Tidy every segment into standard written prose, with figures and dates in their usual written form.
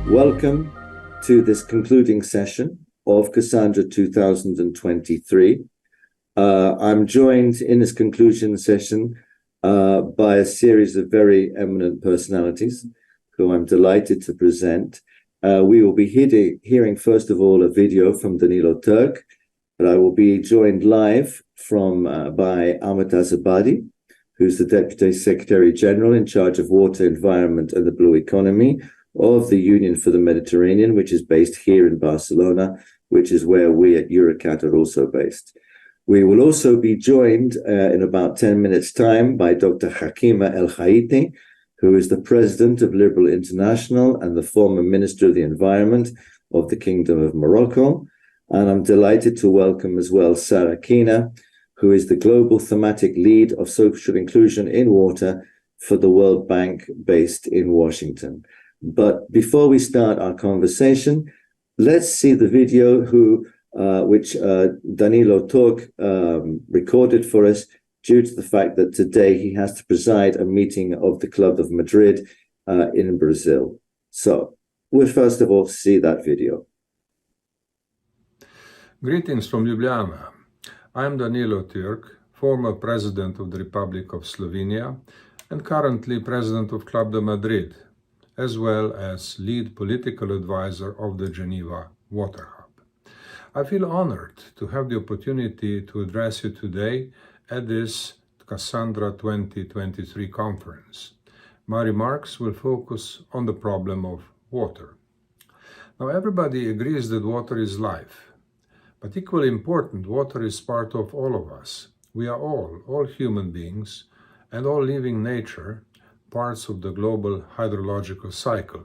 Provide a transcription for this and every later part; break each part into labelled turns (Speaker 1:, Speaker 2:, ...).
Speaker 1: Welcome to this concluding session of Cassandra 2023. I'm joined in this conclusion session by a series of very eminent personalities who I'm delighted to present. We will be hearing first of all a video from Danilo TÜRK, but I will be joined live by ALMOTAZ ABADI, who's the Deputy Secretary General in charge of water, environment and the blue economy of the Union for the Mediterranean, which is based here in Barcelona, which is where we at Eurecat are also based. We will also be joined in about 10 minutes' time by Dr. HAKIMA El-HAITÉ, who is the President of Liberal International and the former Minister of the Environment of the Kingdom of Morocco. And I'm delighted to welcome as well Sarah Kina, who is the Global Thematic Lead of Social Inclusion in Water for the World Bank based in Washington. But before we start our conversation, let's see the video which Danilo TÜRK recorded for us due to the fact that today he has to preside a meeting of the Club of Madrid in Brazil. So we'll first of all see that video.
Speaker 2: Greetings from Ljubljana. I'm Danilo TÜRK, former President of the Republic of Slovenia and currently President of Club de Madrid, as well as lead political advisor of the Geneva Water Hub. I feel honored to have the opportunity to address you today at this Cassandra 2023 conference. My remarks will focus on the problem of water. Now, everybody agrees that water is life, but equally important, water is part of all of us. We are all human beings and all living nature, parts of the global hydrological cycle.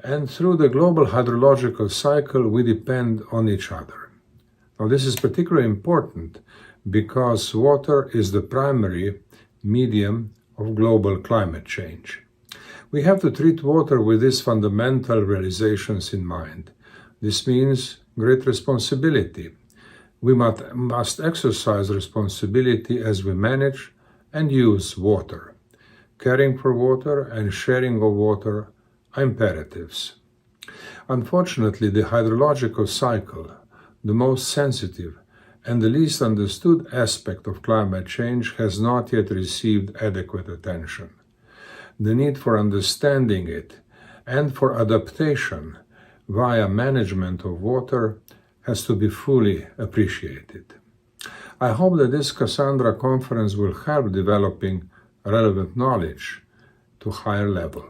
Speaker 2: And through the global hydrological cycle, we depend on each other. Now, this is particularly important because water is the primary medium of global climate change. We have to treat water with these fundamental realizations in mind. This means great responsibility. We must exercise responsibility as we manage and use water. Caring for water and sharing of water are imperatives. Unfortunately, the hydrological cycle, the most sensitive and the least understood aspect of climate change, has not yet received adequate attention. The need for understanding it and for adaptation via management of water has to be fully appreciated. I hope that this Cassandra conference will help developing relevant knowledge to a higher level.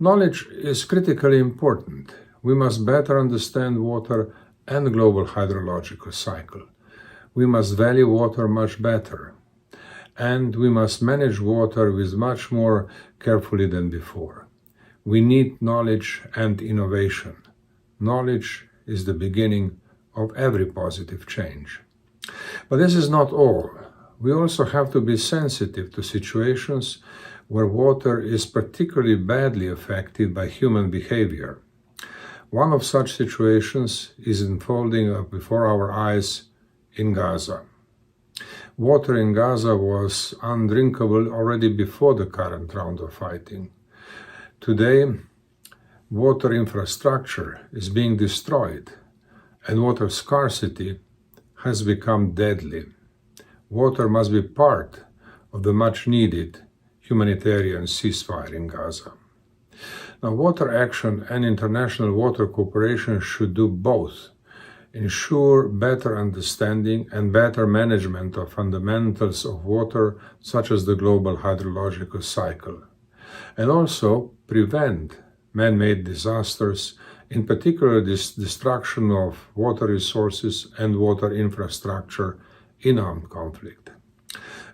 Speaker 2: Knowledge is critically important. We must better understand water and the global hydrological cycle. We must value water much better, and we must manage water with much more carefully than before. We need knowledge and innovation. Knowledge is the beginning of every positive change. But this is not all. We also have to be sensitive to situations where water is particularly badly affected by human behavior. One of such situations is unfolding before our eyes in Gaza. Water in Gaza was undrinkable already before the current round of fighting. Today, water infrastructure is being destroyed, and water scarcity has become deadly. Water must be part of the much-needed humanitarian ceasefire in Gaza. Now, water action and international water cooperation should do both, ensure better understanding and better management of fundamentals of water, such as the global hydrological cycle, and also prevent man-made disasters, in particular this destruction of water resources and water infrastructure in armed conflict.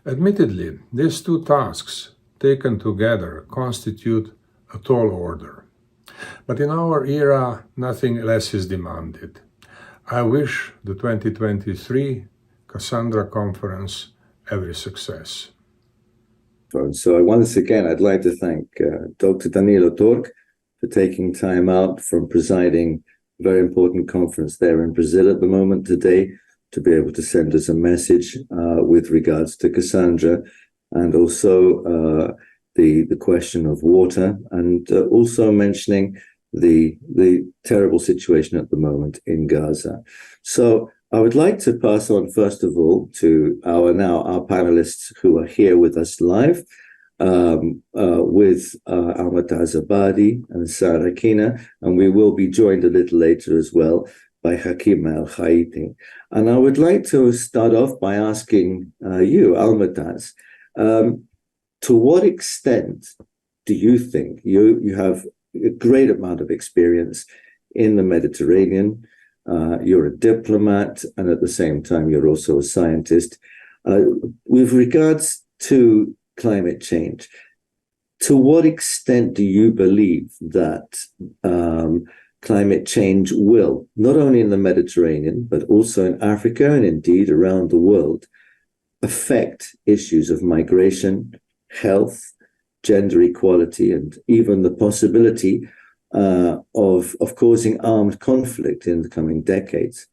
Speaker 2: Admittedly, these two tasks, taken together, constitute a tall order. But in our era, nothing less is demanded. I wish the 2023 Cassandra Conference every success.
Speaker 1: So once again, I'd like to thank Dr. Danilo TÜRK for taking time out from presiding a very important conference there in Brazil at the moment today, to be able to send us a message with regards to Cassandra and also the question of water, and also mentioning the terrible situation at the moment in Gaza. So I would like to pass on, first of all, to our panelists who are here with us live, with ALMOTAZ ABADI and Sarah Kina, and we will be joined a little later as well by HAKIMA HAITÉ. And I would like to start off by asking you, ALMOTAZ, to what extent do you think you have a great amount of experience in the Mediterranean? You're a diplomat, and at the same time, you're also a scientist. With regards to climate change, to what extent do you believe that climate change will, not only in the Mediterranean, but also in Africa and indeed around the world, affect issues of migration, health, gender equality, and even the possibility of causing armed conflict in the coming decades?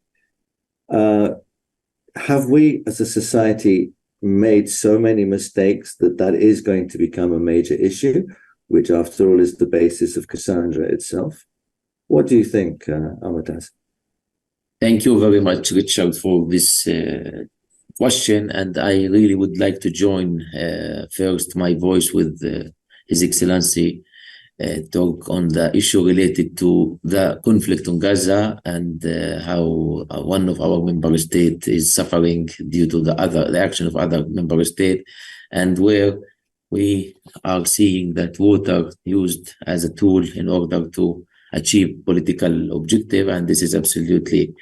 Speaker 1: Have we, as a society, made so many mistakes that is going to become a major issue, which, after all, is the basis of Cassandra itself? What do you think, ALMOTAZ?
Speaker 3: Thank you very much, Richard, for this question. And I really would like to join first my voice with His Excellency talk on the issue related to the conflict on Gaza and how one of our member states is suffering due to the action of other member states, and where we are seeing that water used as a tool in order to achieve political objective, and this is absolutely,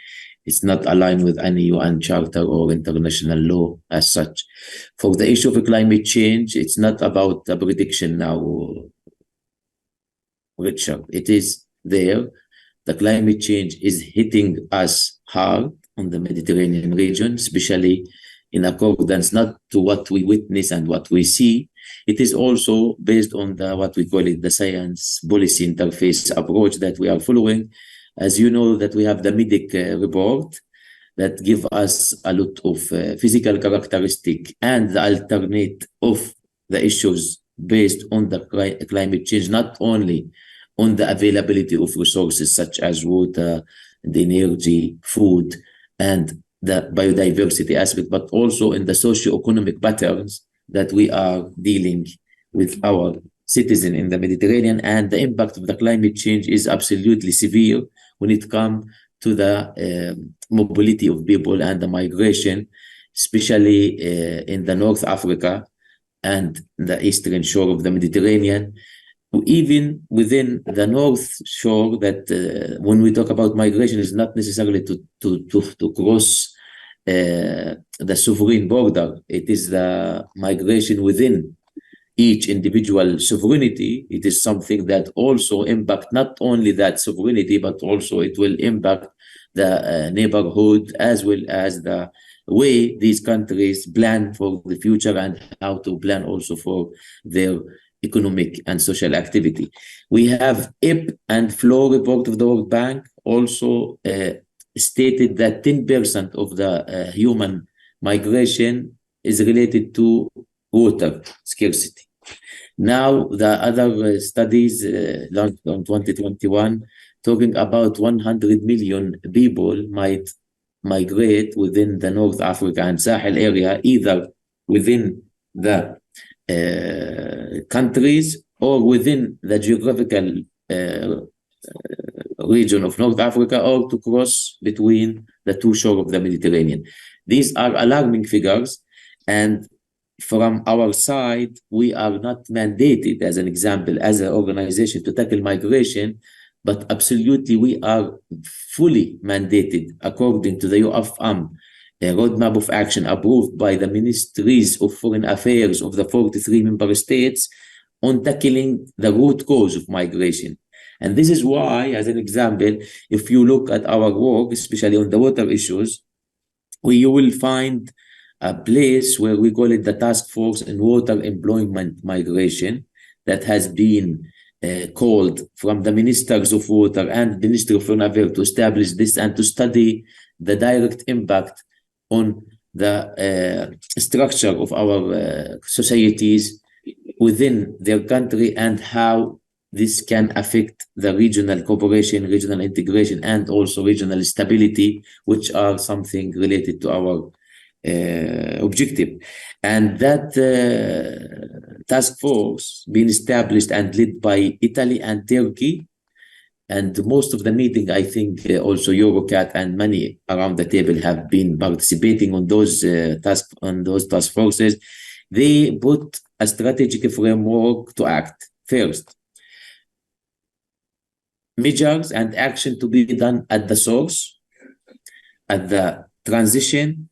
Speaker 3: it's not aligned with any UN charter or international law as such. For the issue of climate change, it's not about a prediction now, Richard. It is there. The climate change is hitting us hard on the Mediterranean region, especially in accordance not to what we witness and what we see. It is also based on what we call it the science policy interface approach that we are following. As you know, that we have the MEDIC report that give us a lot of physical characteristic and the alternate of the issues based on the climate change, not only on the availability of resources such as water, the energy, food, and the biodiversity aspect, but also in the socio-economic patterns that we are dealing with our citizens in the Mediterranean. And the impact of the climate change is absolutely severe when it comes to the mobility of people and the migration, especially in the North Africa and the eastern shore of the Mediterranean. Even within the North Shore, that when we talk about migration, is not necessarily to cross the sovereign border. It is the migration within each individual sovereignty. It is something that also impact not only that sovereignty, but also it will impact the neighborhood, as well as the way these countries plan for the future and how to plan also for their economic and social activity. We have IP and flow report of the World Bank also stated that 10% of the human migration is related to water scarcity. Now, the other studies launched in 2021 talking about 100 million people might migrate within the North Africa and Sahel area, either within the countries or within the geographical region of North Africa, or to cross between the two shores of the Mediterranean. These are alarming figures, and from our side, we are not mandated, as an example, as an organization to tackle migration, but absolutely we are fully mandated according to the UFM roadmap of action approved by the Ministries of Foreign Affairs of the 43 member states on tackling the root cause of migration. And this is why, as an example, if you look at our work, especially on the water issues, you will find a place where we call it the Task Force in Water Employment Migration that has been called from the Ministers of Water and the Ministry of Foreign Affairs to establish this and to study the direct impact on the structure of our societies within their country and how this can affect the regional cooperation, regional integration, and also regional stability, which are something related to our objective. And that task force being established and led by Italy and Turkey. And most of the meeting, I think, also Eurecat and many around the table have been participating on those task forces. They put a strategic framework to act. First, measures and action to be done at the source, at the transition,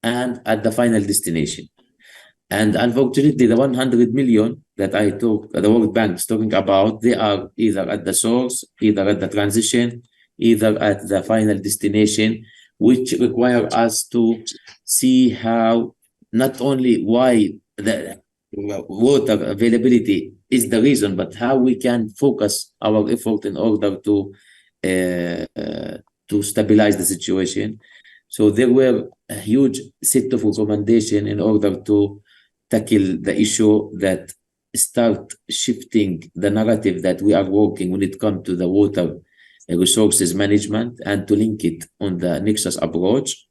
Speaker 3: and at the final destination. And unfortunately, the 100 million that the World Bank is talking about, they are either at the source, either at the transition, either at the final destination, which require us to see how not only why the water availability is the reason, but how we can focus our effort in order to stabilize the situation. So there were a huge set of recommendations in order to tackle the issue that start shifting the narrative that we are working when it comes to the water resources management, and to link it on the Nexus approach,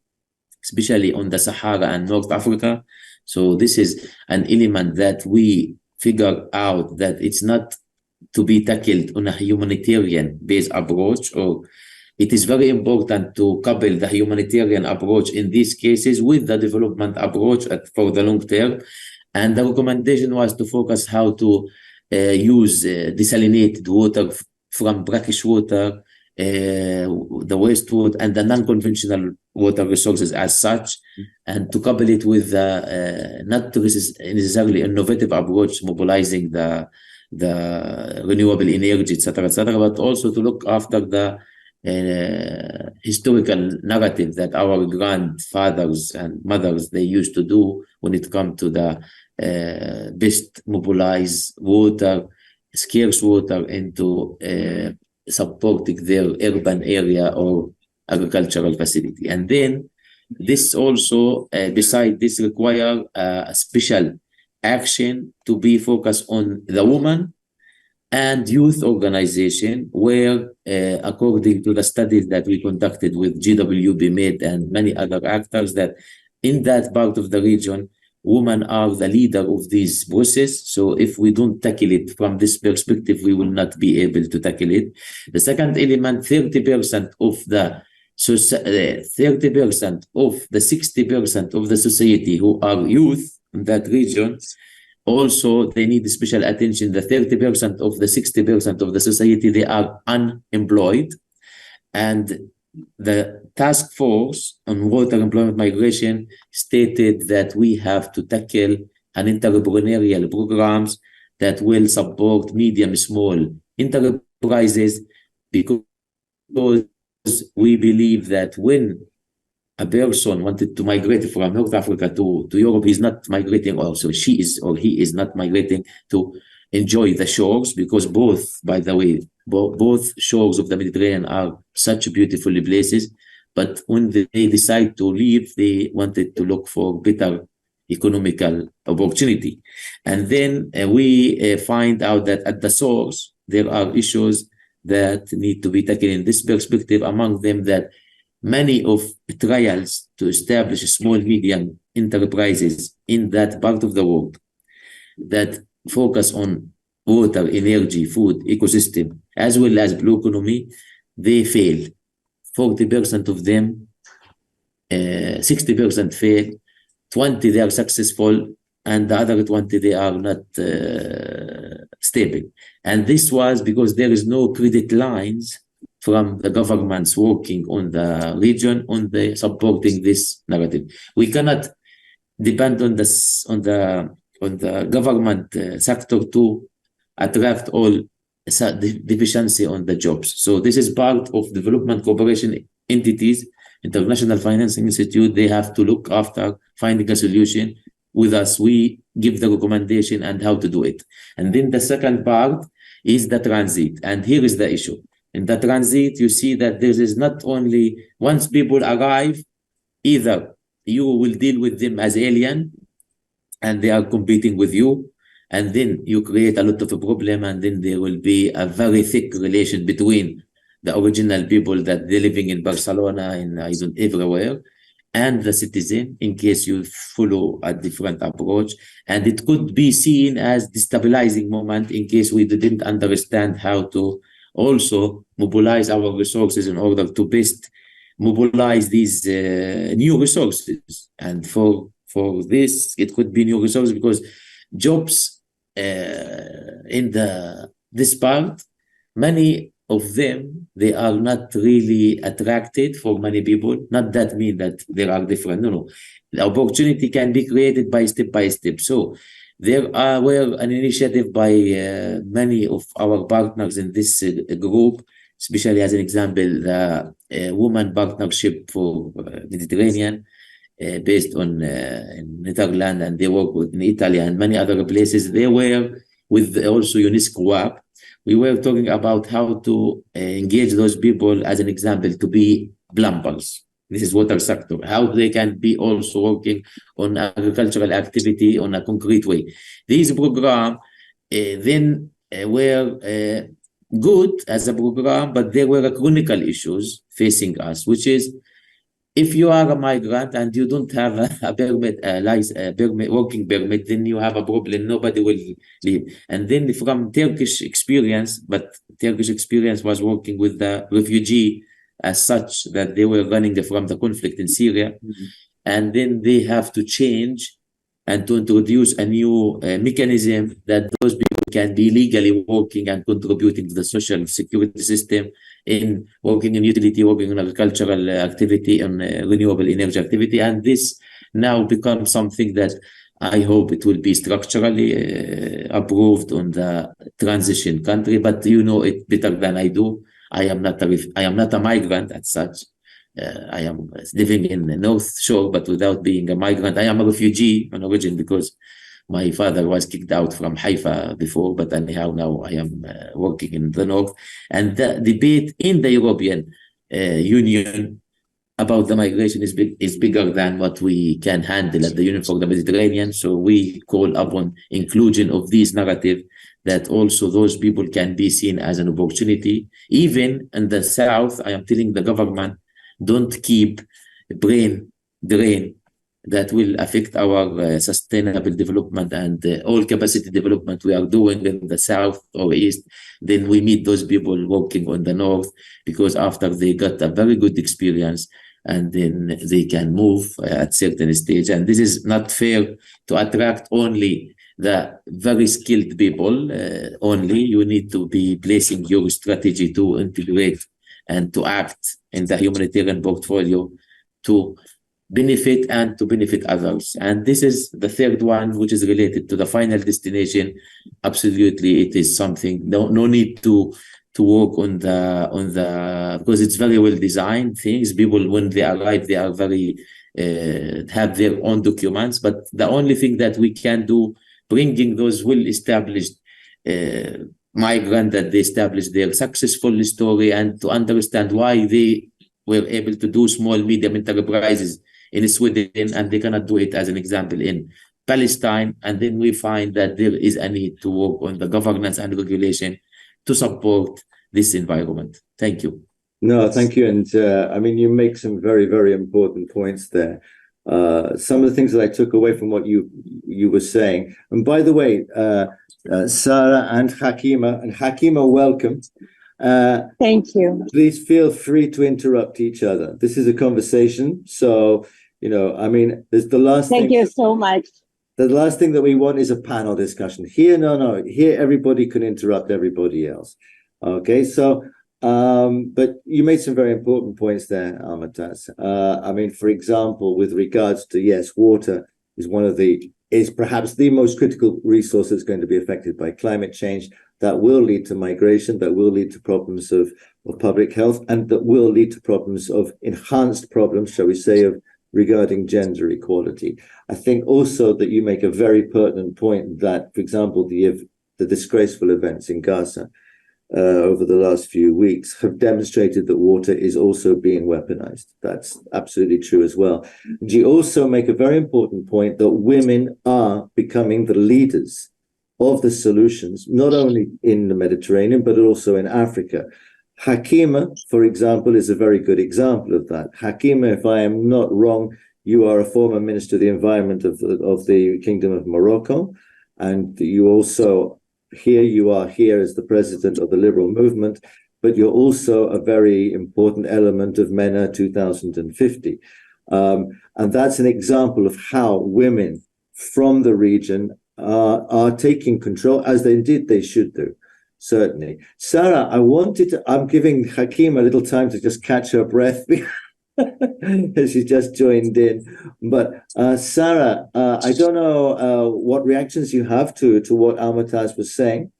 Speaker 3: especially on the Sahara and North Africa. So this is an element that we figure out that it's not to be tackled on a humanitarian based approach, or it is very important to couple the humanitarian approach in these cases with the development approach for the long term. And the recommendation was to focus how to use desalinated water from brackish water, the wastewater, and the non-conventional water resources as such, and to couple it with not necessarily innovative approach, mobilizing the renewable energy, etc., but also to look after the historical narrative that our grandfathers and mothers, they used to do when it comes to the best mobilize water, scarce water, into supporting their urban area or agricultural facility. And then this also, beside this, require a special action to be focused on the woman and youth organization, where according to the studies that we conducted with GWB Med and many other actors, that in that part of the region, women are the leader of this process. So if we don't tackle it from this perspective, we will not be able to tackle it. The second element, 30% of the 30% of the 60% of the society who are youth in that region, also they need special attention. The 30% of the 60% of the society, they are unemployed. And the task force on water employment migration stated that we have to tackle an entrepreneurial programs that will support medium, small enterprises, because we believe that when a person wanted to migrate from North Africa to Europe, he's not migrating, also she is or he is not migrating to enjoy the shores, because both, by the way, both shores of the Mediterranean are such beautiful places. But when they decide to leave, they wanted to look for better economical opportunity. And then we find out that at the source, there are issues that need to be taken in this perspective, among them that many of trials to establish small, medium enterprises in that part of the world that focus on water, energy, food, ecosystem, as well as blue economy, they fail. 40% of them, 60% fail, 20 they are successful, and the other 20 they are not stable. And this was because there is no credit lines from the governments working on the region on the supporting this narrative. We cannot depend on this on the government sector to attract all deficiency on the jobs. So this is part of development cooperation entities, International Financing Institute. They have to look after finding a solution with us. We give the recommendation and how to do it. And then the second part is the transit. And here is the issue. In the transit, you see that there is not only once people arrive, either you will deal with them as alien and they are competing with you, and then you create a lot of a problem, and then there will be a very thick relation between the original people that they're living in Barcelona and everywhere, and the citizen, in case you follow a different approach. And it could be seen as destabilizing moment in case we didn't understand how to also mobilize our resources in order to best mobilize these new resources. And for this, it could be new resources because jobs in this part, many of them, they are not really attracted for many people. Not that mean that there are different, no. The opportunity can be created by step. So there were an initiative by many of our partners in this group, especially as an example, the Women Partnership for Mediterranean, based on Netherlands, and they work in Italy and many other places. They were with also UNESCO WAP. We were talking about how to engage those people, as an example, to be plumbers. This is water sector, how they can be also working on agricultural activity on a concrete way. These programs then were good as a program, but there were chronicle issues facing us, which is, if you are a migrant and you don't have a permit, working permit, then you have a problem. Nobody will leave. And then from Turkish experience, but Turkish experience was working with the refugee as such, that they were running from the conflict in Syria. Mm-hmm. And then they have to change and to introduce a new mechanism that those people can be legally working and contributing to the social security system, in working in utility, working in agricultural activity, and renewable energy activity. And this now becomes something that I hope it will be structurally approved on the transition country. But you know it better than I do. I am not a migrant as such. I am living in the North Shore, but without being a migrant. I am a refugee on origin because my father was kicked out from Haifa before, but anyhow, now I am working in the North. And the debate in the European Union about the migration is bigger than what we can handle at the Union for the Mediterranean. So we call upon inclusion of this narrative, that also those people can be seen as an opportunity. Even in the South, I am telling the government, don't keep brain drain that will affect our sustainable development and all capacity development we are doing in the South or East. Then we meet those people working on the North, because after they got a very good experience, and then they can move at certain stage. And this is not fair to attract only the very skilled people only. You need to be placing your strategy to integrate and to act in the humanitarian portfolio to benefit and to benefit others. And this is the third one, which is related to the final destination. Absolutely, it is something, no need to work on the because it's very well designed things. People, when they arrive, they are very have their own documents, but the only thing that we can do, bringing those well established migrant, that they establish their successful story, and to understand why they were able to do small medium enterprises in Sweden and they cannot do it, as an example, in Palestine. And then we find that there is a need to work on the governance and regulation to support this environment. Thank you.
Speaker 1: No, thank you. And I mean, you make some very, very important points there. Some of the things that I took away from what you were saying. And by the way, Sarah and Hakima, welcome.
Speaker 4: Thank you.
Speaker 1: Please feel free to interrupt each other. This is a conversation. So, you know, I mean, there's the last thing.
Speaker 4: Thank you so much.
Speaker 1: The last thing that we want is a panel discussion. Here, no. Here, everybody can interrupt everybody else. Okay, so, but you made some very important points there, ALMOTAZ. I mean, for example, with regards to, yes, water is perhaps the most critical resource that's going to be affected by climate change. That will lead to migration, that will lead to problems of public health, and that will lead to problems of enhanced problems, shall we say, of regarding gender equality. I think also that you make a very pertinent point that, for example, the disgraceful events in Gaza over the last few weeks have demonstrated that water is also being weaponized. That's absolutely true as well. And you also make a very important point that women are becoming the leaders of the solutions, not only in the Mediterranean, but also in Africa. HAKIMA, for example, is a very good example of that. HAKIMA, if I am not wrong, you are a former Minister of the Environment of the Kingdom of Morocco, and you also you are here as the president of the Liberal Movement, but you're also a very important element of MENA 2050. And that's an example of how women from the region are taking control, as they should do, certainly. Sarah, I'm giving Hakim a little time to just catch her breath as she just joined in. But Sarah, I don't know what reactions you have to what ALMOTAZ was saying.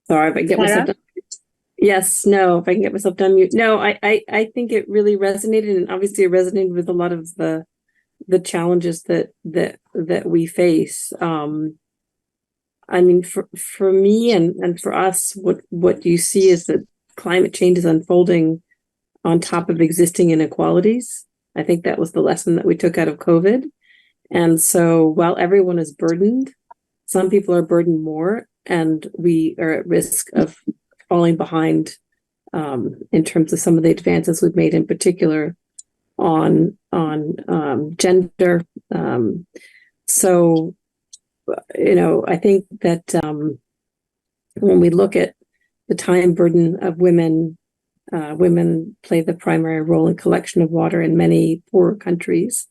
Speaker 5: Sorry if I get myself done. Yes, no, if I can get myself done mute. No, I think it really resonated, and obviously it resonated with a lot of the challenges that we face. I mean, for me and for us, what you see is that climate change is unfolding on top of existing inequalities. I think that was the lesson that we took out of COVID. And so while everyone is burdened, some people are burdened more, and we are at risk of falling behind in terms of some of the advances we've made, in particular on gender. So, I think that when we look at the time burden of women, women play the primary role in collection of water in many poorer countries.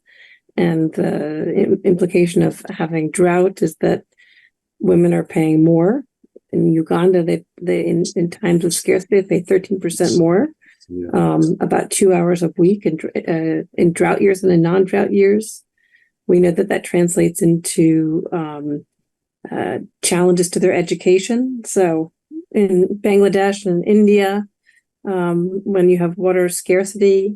Speaker 5: And the implication of having drought is that women are paying more. In Uganda, they in times of scarcity, they pay 13% more, about 2 hours a week in drought years and in non-drought years. We know that translates into challenges to their education. So in Bangladesh and India, when you have water scarcity,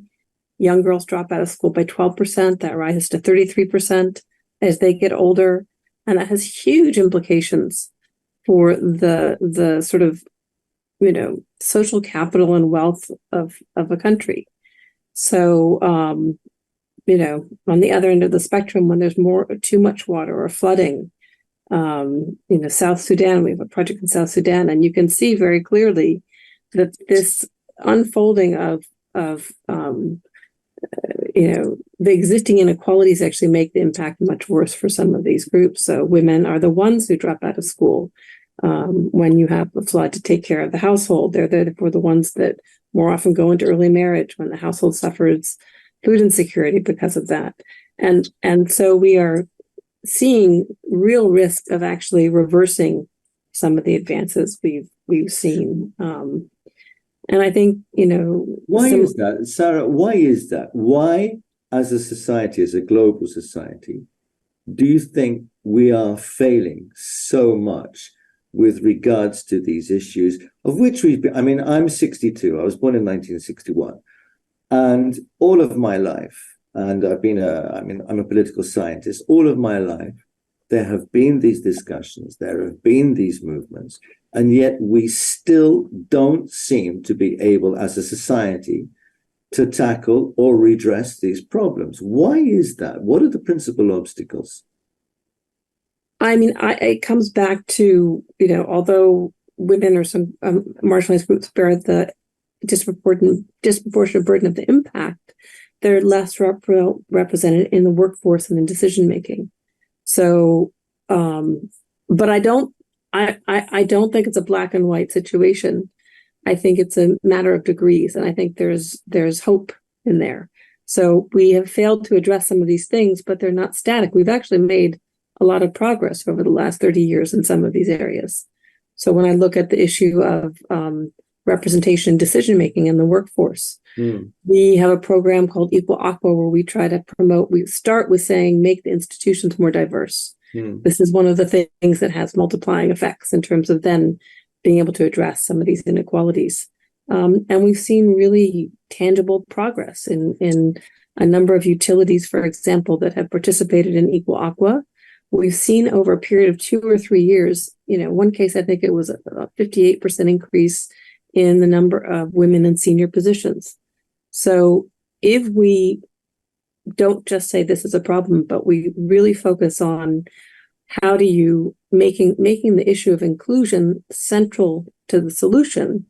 Speaker 5: young girls drop out of school by 12%. That rises to 33% as they get older. And that has huge implications for the sort of, social capital and wealth of a country. So, on the other end of the spectrum, when there's too much water or flooding, South Sudan, we have a project in South Sudan, and you can see very clearly that this unfolding of the existing inequalities actually make the impact much worse for some of these groups. So women are the ones who drop out of school when you have a flood to take care of the household. They're therefore the ones that more often go into early marriage when the household suffers food insecurity because of that. And so we are seeing real risk of actually reversing some of the advances we've seen. And I think,
Speaker 1: why is that, Sarah? Why is that? Why, as a society, as a global society, do you think we are failing so much with regards to these issues, of which I'm 62. I was born in 1961, and all of my life, and I'm a political scientist. All of my life, there have been these discussions, there have been these movements, and yet we still don't seem to be able, as a society, to tackle or redress these problems. Why is that? What are the principal obstacles?
Speaker 5: It comes back to, although women or some marginalized groups bear the disproportionate burden of the impact, they're less represented in the workforce and in decision making. So, but I don't think it's a black and white situation. I think it's a matter of degrees, and I think there's hope in there. So we have failed to address some of these things, but they're not static. We've actually made a lot of progress over the last 30 years in some of these areas. So when I look at the issue of representation and decision making in the workforce, we have a program called Equal Aqua where we try to promote. We start with saying make the institutions more diverse. This is one of the things that has multiplying effects in terms of then being able to address some of these inequalities. And we've seen really tangible progress in a number of utilities, for example, that have participated in Equal Aqua. We've seen over a period of 2 or 3 years, one case, I think it was a 58% increase in the number of women in senior positions. So if we don't just say this is a problem, but we really focus on how do you making the issue of inclusion central to the solution,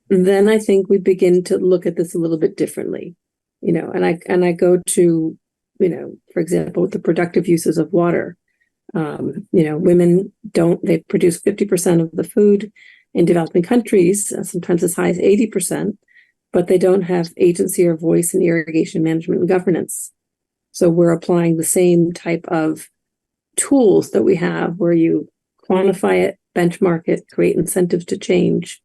Speaker 5: then I think we begin to look at this a little bit differently, and I go to, for example, with the productive uses of water. Women they produce 50% of the food in developing countries, sometimes as high as 80%, but they don't have agency or voice in irrigation management and governance. So we're applying the same type of tools that we have where you quantify it, benchmark it, create incentives to change,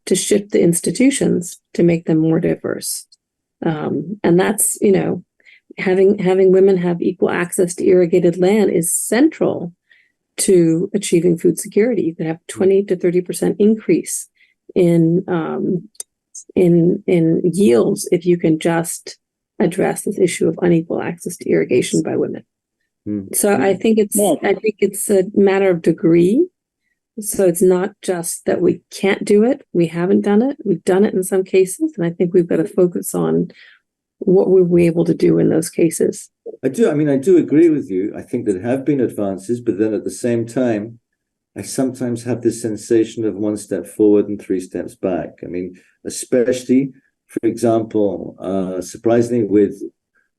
Speaker 5: to shift the institutions to make them more diverse. And that's, having women have equal access to irrigated land is central to achieving food security. You could have 20 to 30% increase in yields if you can just address this issue of unequal access to irrigation by women. So I think it's a matter of degree. So it's not just that we can't do it. We haven't done it. We've done it in some cases. And I think we've got to focus on what were we able to do in those cases.
Speaker 1: I do agree with you. I think there have been advances, but then at the same time, I sometimes have this sensation of one step forward and three steps back. I mean, especially, for example, surprisingly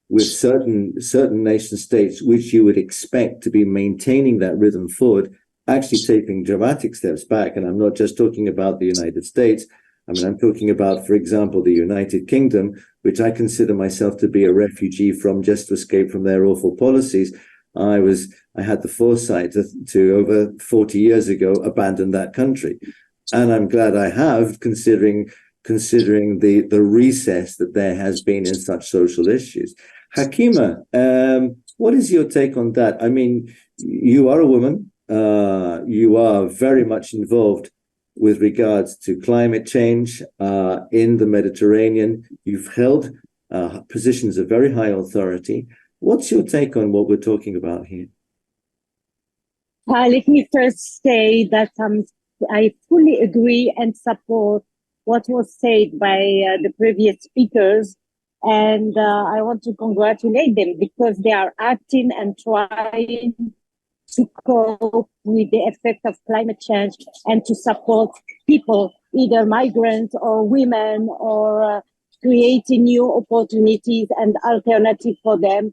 Speaker 1: with certain nation states, which you would expect to be maintaining that rhythm forward, actually taking dramatic steps back. And I'm not just talking about the United States. I mean, I'm talking about, for example, the United Kingdom, which I consider myself to be a refugee from, just to escape from their awful policies. I had the foresight to over 40 years ago abandon that country, and I'm glad I have, considering the recess that there has been in such social issues. HAKIMA, what is your take on that? I mean, you are a woman. You are very much involved with regards to climate change in the Mediterranean. You've held positions of very high authority. What's your take on what we're talking about here?
Speaker 4: Let me first say that I fully agree and support what was said by the previous speakers. And I want to congratulate them because they are acting and trying to cope with the effect of climate change and to support people, either migrants or women, or creating new opportunities and alternatives for them.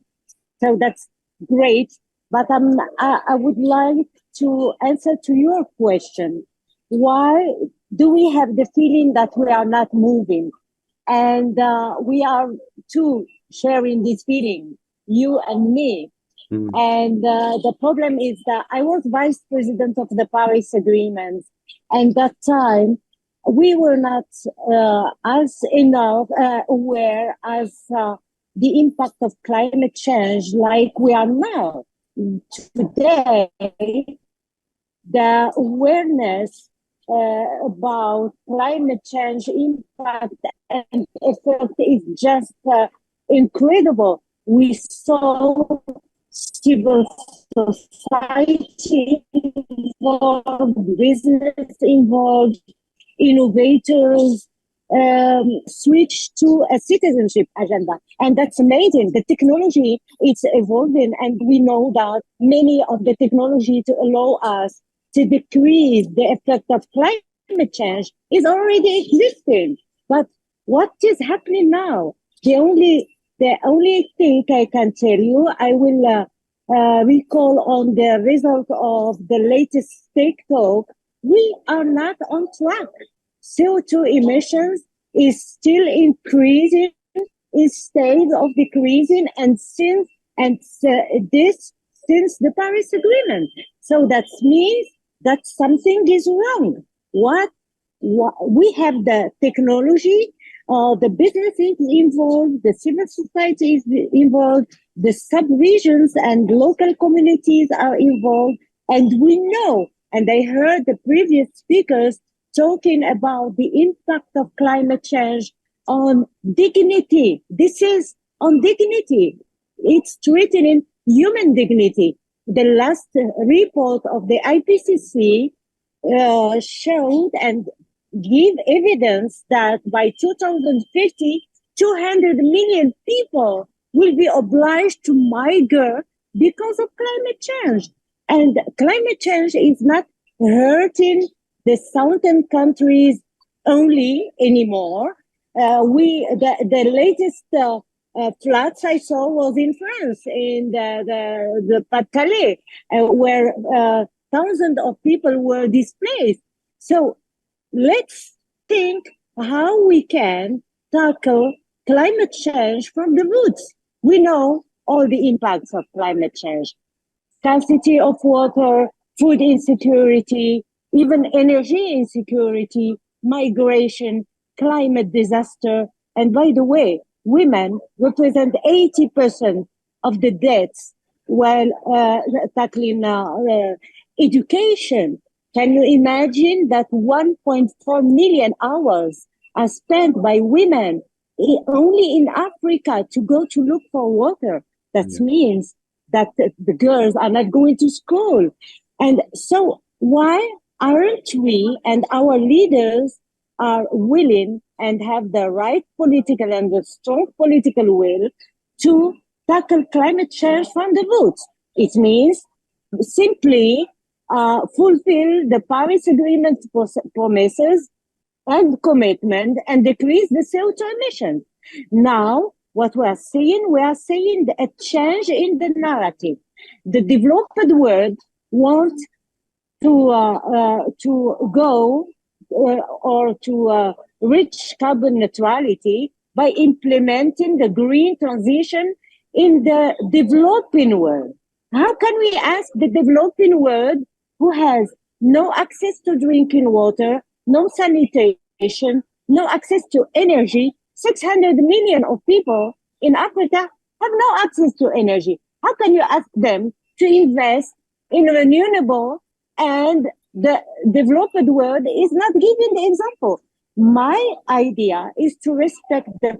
Speaker 4: So that's great. But I would like to answer to your question. Why do we have the feeling that we are not moving? And we are too sharing this feeling, you and me. And the problem is that I was vice president of the Paris Agreement. And that time, we were not as enough aware as the impact of climate change like we are now. Today, the awareness about climate change impact and effect is just incredible. We saw civil society involved, business involved, innovators switch to a citizenship agenda. And that's amazing. The technology is evolving, and we know that many of the technology to allow us to decrease the effect of climate change is already existing. But what is happening now? The only thing I can tell you, I will recall on the result of the latest Stake Talk, we are not on track. CO2 emissions is still increasing instead of decreasing, and since the Paris Agreement. So that means that something is wrong. What we have the technology, the business is involved, the civil society is involved, the sub-regions and local communities are involved, and we know, and I heard the previous speakers talking about the impact of climate change on dignity. This is on dignity. It's threatening human dignity. The last report of the IPCC showed and give evidence that by 2050, 200 million people will be obliged to migrate because of climate change. And climate change is not hurting the southern countries only anymore. The latest floods I saw was in France, in the Pas-de-Calais, where thousands of people were displaced. So let's think how we can tackle climate change from the roots. We know all the impacts of climate change: scarcity of water, food insecurity, even energy insecurity, migration, climate disaster. And by the way, women represent 80% of the deaths while tackling education. Can you imagine that 1.4 million hours are spent by women only in Africa to go to look for water? That means that the girls are not going to school. And so why aren't we and our leaders are willing and have the right political and the strong political will to tackle climate change from the roots? It means simply fulfill the Paris Agreement promises and commitment and decrease the CO2 emissions. Now, what we are seeing a change in the narrative. The developed world wants to go or to reach carbon neutrality by implementing the green transition in the developing world. How can we ask the developing world, who has no access to drinking water, no sanitation, no access to energy? 600 million of people in Africa have no access to energy. How can you ask them to invest in renewable, and the developed world is not giving the example? My idea is to respect the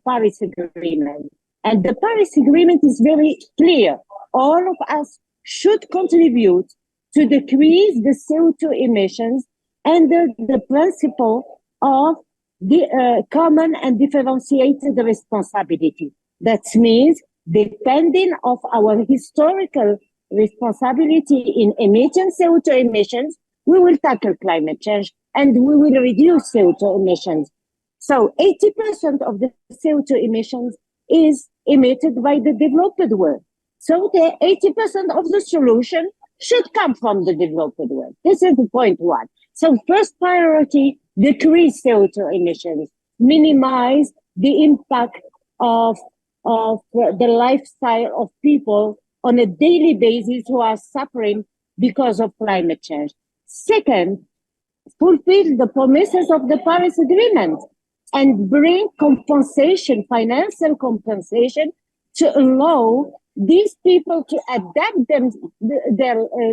Speaker 4: Paris Agreement. And the Paris Agreement is very clear. All of us should contribute to decrease the CO2 emissions under the principle of the common and differentiated responsibility. That means, depending of our historical responsibility in emitting CO2 emissions, we will tackle climate change and we will reduce CO2 emissions. So 80% of the CO2 emissions is emitted by the developed world. So the 80% of the solution should come from the developed world. This is the point one. So first priority, decrease CO2 emissions, minimize the impact of the lifestyle of people on a daily basis who are suffering because of climate change. Second, fulfill the promises of the Paris Agreement and bring compensation, financial compensation, to allow these people to adapt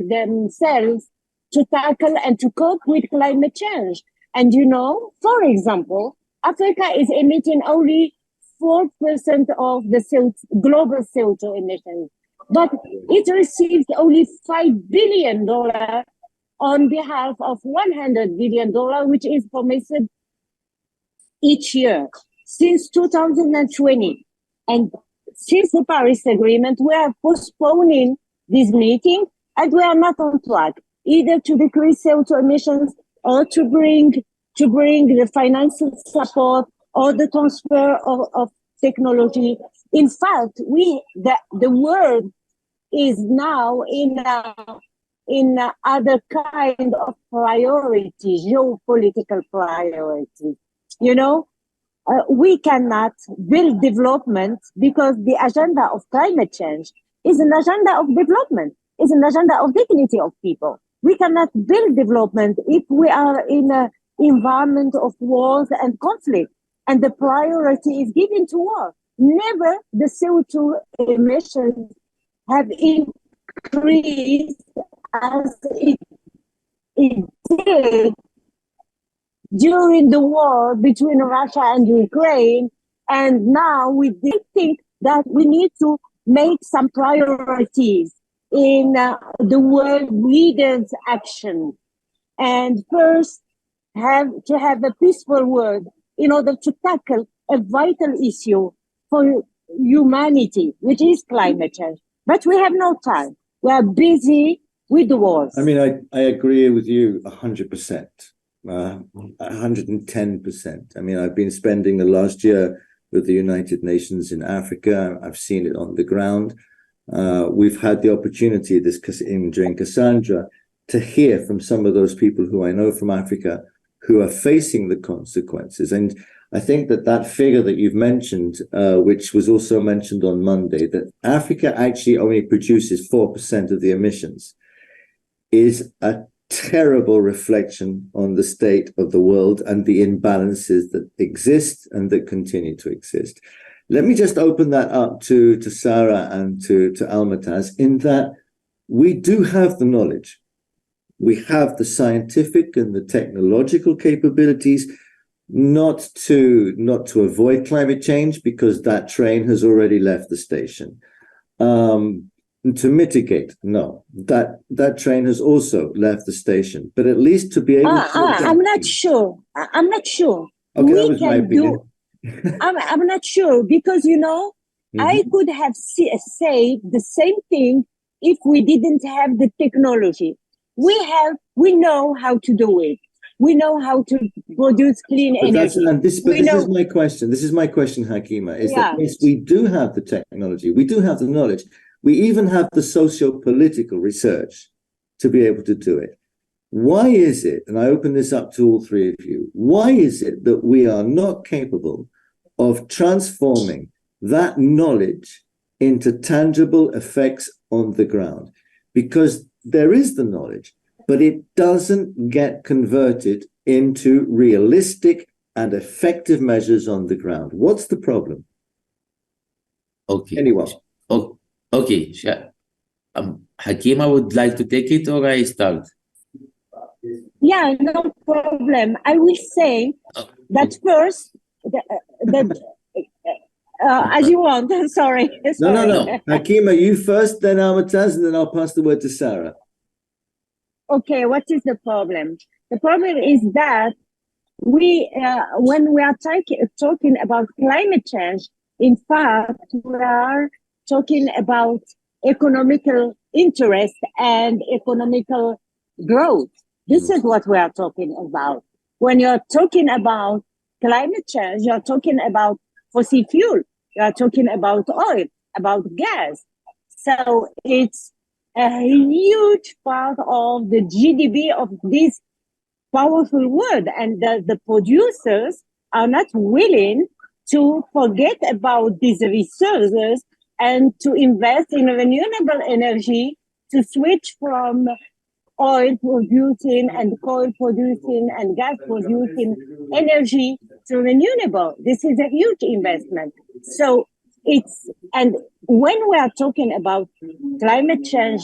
Speaker 4: themselves to tackle and to cope with climate change. And you know, for example, Africa is emitting only 4% of the global CO2 emissions, but it receives only $5 billion on behalf of $100 billion, which is promised each year since 2020. And since the Paris Agreement, we are postponing this meeting, and we are not on track either to decrease CO2 emissions or to bring the financial support or the transfer of technology. In fact, the world is now in other kind of priorities, geopolitical priorities. You know, we cannot build development because the agenda of climate change is an agenda of development, is an agenda of dignity of people. We cannot build development if we are in an environment of wars and conflict, and the priority is given to war. Never the CO2 emissions have increased as it did during the war between Russia and Ukraine. And now we think that we need to make some priorities in the world leaders' action. And first, have a peaceful world in order to tackle a vital issue for humanity, which is climate change. But we have no time. We are busy with the wars.
Speaker 1: I mean, I agree with you 100%, 110%. I mean, I've been spending the last year with the United Nations in Africa. I've seen it on the ground. We've had the opportunity during Cassandra to hear from some of those people who I know from Africa who are facing the consequences. And I think that figure that you've mentioned, which was also mentioned on Monday, that Africa actually only produces 4% of the emissions, is a terrible reflection on the state of the world and the imbalances that exist and that continue to exist. Let me just open that up to Sarah and to ALMOTAZ, in that we do have the knowledge. We have the scientific and the technological capabilities not to avoid climate change, because that train has already left the station. To mitigate, no, that train has also left the station. But at least to be able to
Speaker 4: I'm not sure. I'm not sure.
Speaker 1: Okay, that was my opinion.
Speaker 4: I'm not sure, because I could have said the same thing if we didn't have the technology. We know how to do it. We know how to produce clean energy.
Speaker 1: This is my question. This is my question, HAKIMA, is that yes, we do have the technology. We do have the knowledge. We even have the socio-political research to be able to do it. Why is it, and I open this up to all three of you, why is it that we are not capable of transforming that knowledge into tangible effects on the ground? Because there is the knowledge, but it doesn't get converted into realistic and effective measures on the ground. What's the problem?
Speaker 3: Okay.
Speaker 1: Anyone?
Speaker 3: Okay. HAKIMA would like to take it, or I start?
Speaker 4: Yeah, no problem. I will say that first, as you want. Sorry.
Speaker 1: No. HAKIMA, you first, then ALMOTAZ, and then I'll pass the word to Sarah.
Speaker 4: Okay, what is the problem? The problem is that when we are talking about climate change, in fact, we are talking about economical interest and economical growth. This is what we are talking about. When you're talking about climate change, you're talking about fossil fuel. You're talking about oil, about gas. So it's a huge part of the GDP of this powerful world. And the producers are not willing to forget about these resources and to invest in renewable energy, to switch from oil producing and coal producing and gas producing energy to renewable. This is a huge investment. So and when we are talking about climate change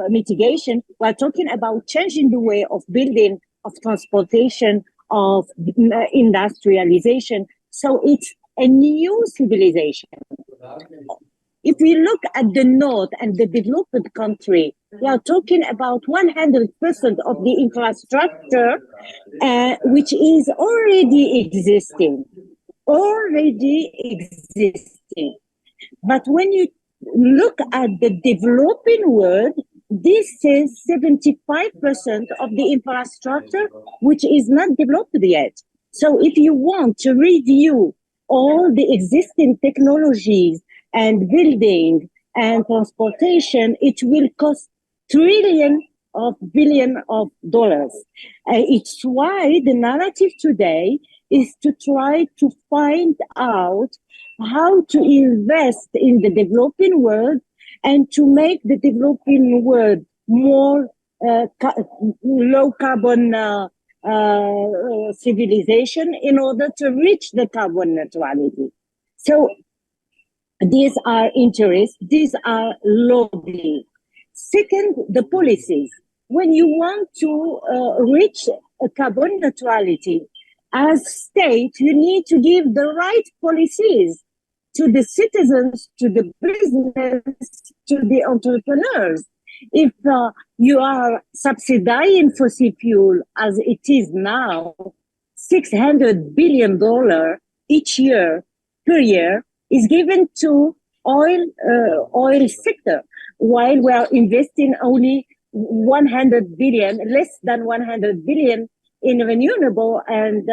Speaker 4: mitigation, we're talking about changing the way of building, of transportation, of industrialization. So it's a new civilization. If we look at the North and the developed country, we are talking about 100% of the infrastructure, which is already existing. But when you look at the developing world, this is 75% of the infrastructure which is not developed yet. So if you want to review all the existing technologies and building and transportation, it will cost billions of dollars. It's why the narrative today is to try to find out how to invest in the developing world and to make the developing world more low carbon civilization in order to reach the carbon neutrality. So these are interests, these are lobbying. Second, the policies. When you want to reach a carbon neutrality, as state, you need to give the right policies to the citizens, to the business, to the entrepreneurs. If you are subsidizing fossil fuel as it is now, $600 billion each year, per year, is given to oil sector, while we are investing only 100 billion, less than 100 billion in renewable, and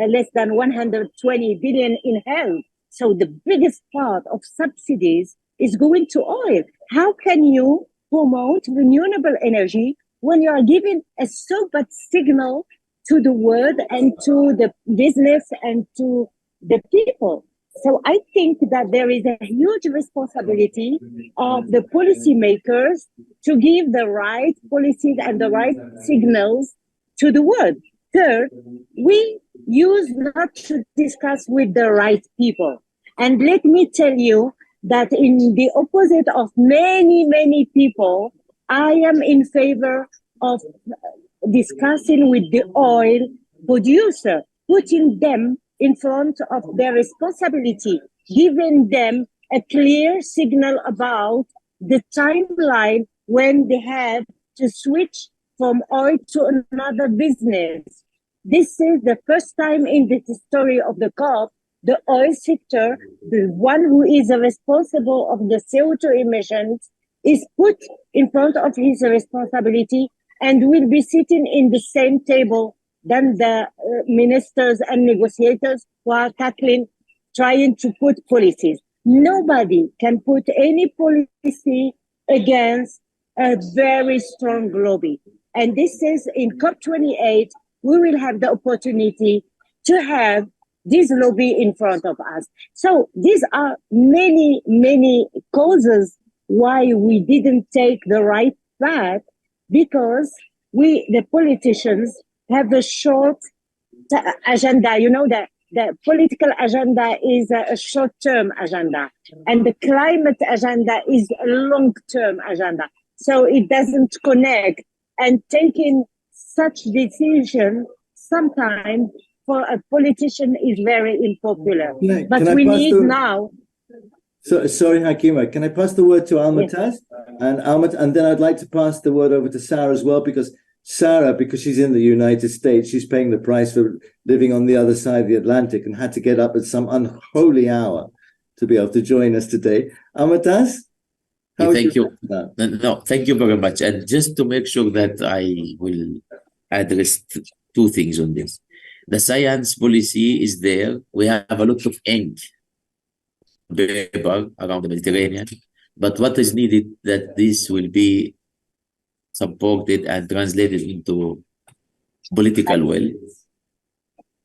Speaker 4: less than 120 billion in health. So the biggest part of subsidies is going to oil. How can you promote renewable energy when you are giving a so bad signal to the world and to the business and to the people? So I think that there is a huge responsibility of the policymakers to give the right policies and the right signals to the world. Third, we use not to discuss with the right people. And let me tell you that in the opposite of many, many people, I am in favor of discussing with the oil producer, putting them in front of their responsibility, giving them a clear signal about the timeline when they have to switch from oil to another business. This is the first time in the history of the COP, the oil sector, the one who is responsible of the CO2 emissions, is put in front of his responsibility and will be sitting in the same table than the ministers and negotiators who are trying to put policies. Nobody can put any policy against a very strong lobby. And this is in COP28, we will have the opportunity to have this lobby in front of us. So these are many, many causes why we didn't take the right path, because the politicians have a short agenda. You know that the political agenda is a short-term agenda, and the climate agenda is a long-term agenda. So it doesn't connect, and taking such decision sometimes for a politician is very unpopular. But we need now.
Speaker 1: So, sorry, Hakima, can I pass the word to ALMOTAZ? Yes. And then I'd like to pass the word over to Sarah as well, because Sarah, because she's in the United States, she's paying the price for living on the other side of the Atlantic and had to get up at some unholy hour to be able to join us today. ALMOTAZ?
Speaker 3: Thank you. No, thank you very much. And just to make sure that I will address two things on this. The science policy is there. We have a lot of ink paper around the Mediterranean, but what is needed that this will be supported and translated into political will,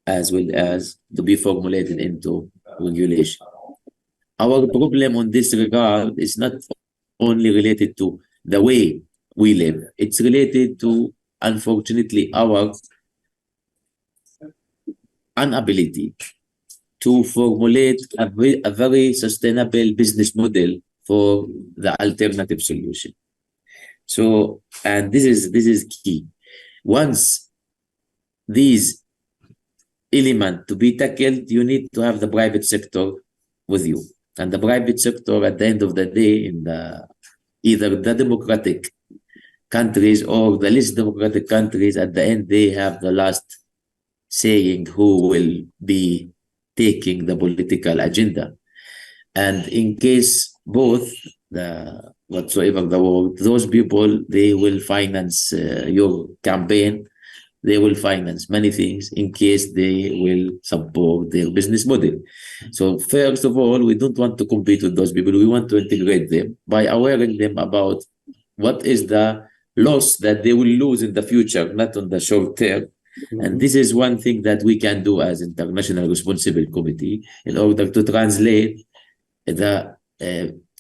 Speaker 3: as well as to be formulated into regulation. Our problem on this regard is not only related to the way we live, it's related to, unfortunately, our inability to formulate a very sustainable business model for the alternative solution. So, and this is key. Once these elements to be tackled, you need to have the private sector with you. And the private sector, at the end of the day, in either the democratic countries or the least democratic countries, at the end, they have the last saying who will be taking the political agenda. And in case both, whatsoever the word, those people, they will finance your campaign, they will finance many things in case they will support their business model. So first of all, we don't want to compete with those people. We want to integrate them by awareing them about what is the loss that they will lose in the future, not on the short term. And this is one thing that we can do as International Responsible Committee in order to translate the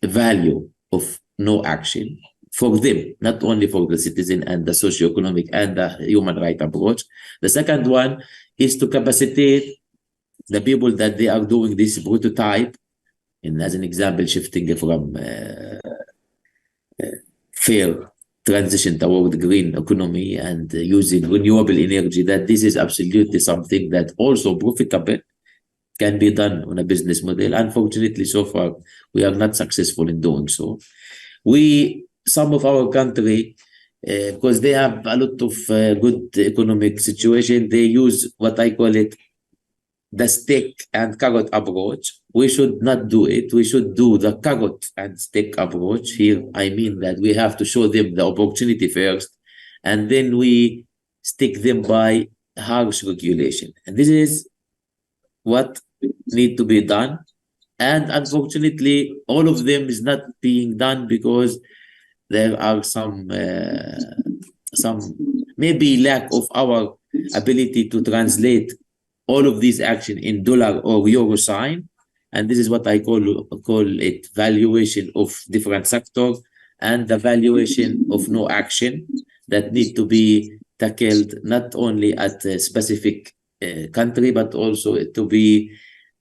Speaker 3: value of no action for them, not only for the citizen and the socio-economic and the human right approach. The second one is to capacitate the people that they are doing this prototype, and as an example, shifting from fair transition toward green economy and using renewable energy, that this is absolutely something that also profitable can be done on a business model. Unfortunately, so far, we are not successful in doing so. Some of our country, because they have a lot of good economic situation, they use what I call it the stick and carrot approach. We should not do it. We should do the carrot and stick approach. Here, I mean that we have to show them the opportunity first, and then we stick them by harsh regulation. And this is what need to be done. And unfortunately, all of them is not being done because there are some maybe lack of our ability to translate all of these action in dollar or euro sign. And this is what I call it valuation of different sectors and the valuation of no action that need to be tackled not only at a specific country, but also to be